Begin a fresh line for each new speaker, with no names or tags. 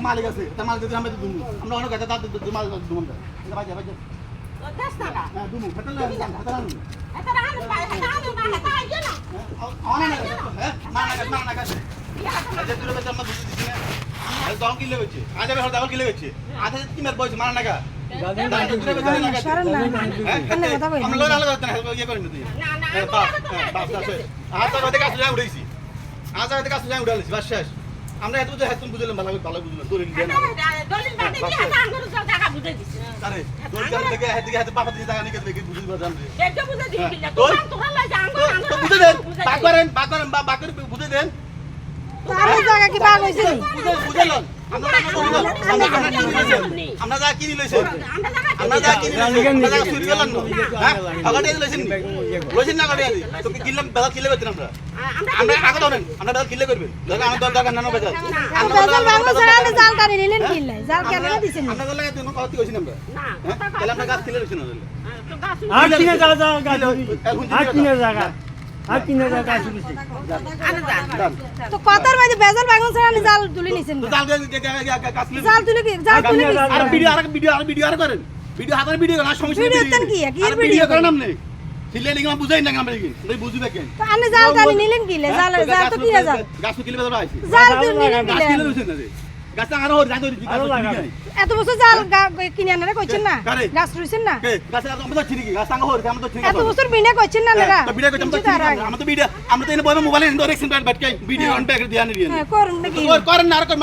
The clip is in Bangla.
মালিক আছে তার মালিক আমরা দুমু আমরা অনেক আছে তার মালিক দুমু আমরা বাজে বাজে দেশ না হ্যাঁ দুমু হাতাল না হাতাল না এটা রান পায় এটা রান না এটা আইছে না অন না হ্যাঁ মানা কাছে আজ তুই বেটা আমরা বুঝি দিছি না আজ দাও কিলে হচ্ছে আজ আমি দাও কিলে হচ্ছে আজ কি মের বইছে মানা না কা আমরা লোন আলাদা করতে না ইয়ে করেন তুই না বাস আছে আজ তো ওদের কাছে যাই উড়াইছি আজ ওদের কাছে যাই উড়াইছি বাস শেষ আমরা এত যে হাতুন বুঝলাম ভালো বুঝলাম দলিল দেন দলিল বাদে কি হাতে আঙ্গুর জায়গা বুঝাই দিছি আরে দলিল থেকে হাতে বাবা দিছি জায়গা নিকে দেখি বুঝি বাজান রে দেখে বুঝাই দিবি তোরা লাই আঙ্গুর তো বুঝাই দেন বাকর বুঝাই দেন
তার জায়গা কি বাগ হইছে
বুঝাইলেন আমরা যা কিনি লইছে আমরা যা কিনি আমরা যা চুরি করলাম না হ্যাঁ আগাড়ি লইছেন লইছেন না আগাড়ি তো কিনলাম বেলা কিলে করতে আমরা আগে ধরেন আমরা বেলা কিলে করবেন ধরেন আমার দরকার না বেজাল
বেজাল বাংলা ছাড়া জাল কাটি নিলেন কিলে জাল কেন দিছেন
আমরা গলা কেন কথা কইছেন আমরা না তাহলে আমরা গাছ কিলে লইছেন না
তো গাছ আর কিনে জায়গা আর কিনে জায়গা আর কিনে জায়গা আছে বেশি
তো কথার মাঝে বেজাল বাংলা ছাড়া জাল তুলে নিছেন
জাল গাছ কিলে
জাল তুলে কি জাল তুলে কি
আর ভিডিও আর করেন ভিডিও হাতের ভিডিও না সমস্যা
ভিডিও তেন কি কি
ভিডিও করেন আপনি সিলে লিখলাম বুঝাই না আমরা কি তুই বুঝিবে কেন
তো আপনি জাল কাটি নিলেন কিলে জাল জাল তো কিরা জাল
গাছ কিলে বেজাল আইছে
জাল তুলে নিলেন
গাছ
কিলে
কিলে লইছেন না গাছ আরো হর যাই ধরি
এত বছর জাল কিনে আনারে কইছেন না গাছ রইছেন না
গাছ আমরা তো চিনি কি গাছ আঙ্গ হর আমরা তো চিনি
এত বছর বিনা কইছেন না না
তো ভিডিও কইতাম তো আমরা তো ভিডিও আমরা তো এনে বইবে মোবাইলে ইন্দো এক্সেন্ট বাট কাই ভিডিও অন ব্যাক দিয়া নি
হ্যাঁ করুন নাকি
করেন না আর